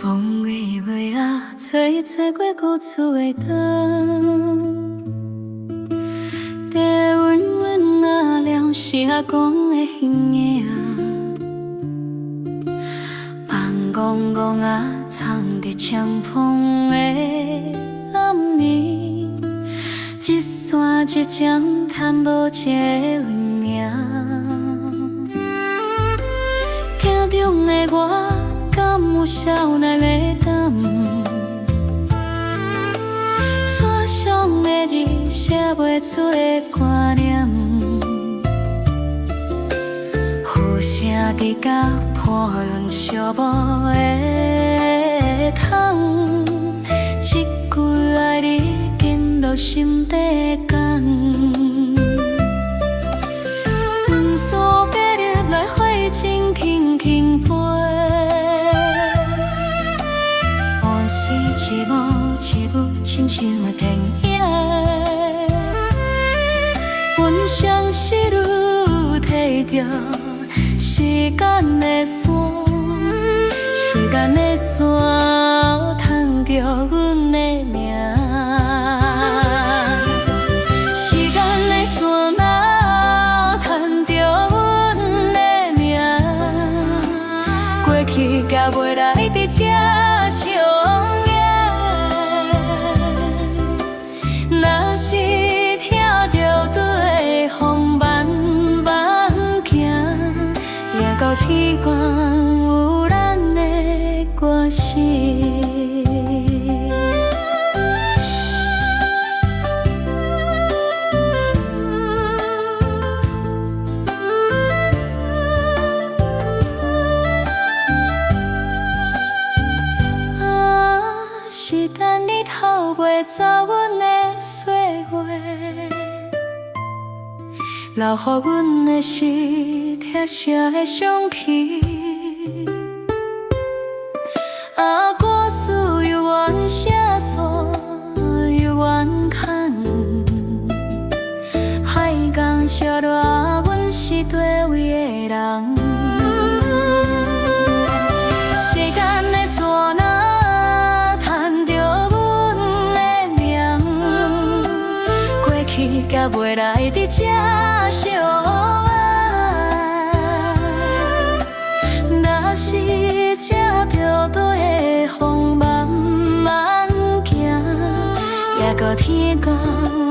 风雨尾啊，吹过故厝的灯，地温温啊，了声讲的形影，梦怣怣啊，藏伫枪风的暗暝，一山一江叹无一个温名，镜中的我。 敢有少耐要等？纸上的字写袂出的挂念，浮城伫甲破乱寂寞的窗，一句爱你紧落心底间。阮所爬入来花情轻轻飞。 是一幕一幕亲像的电影，阮相思愈提着时间的线，时间的线牵着阮的命，时间的线若牵着阮的命，过去甲未来伫这相。 若是听着对风慢慢行，也到天光有咱的歌声。啊，是等日头袂走阮的。 岁月留予阮的是拆写的相片，啊，故事犹原写诉，犹原牵，海港烧热，阮是对位的人，时间的线若牵着。 甲未来伫这相爱，若是正着对的风慢慢行，也到天光。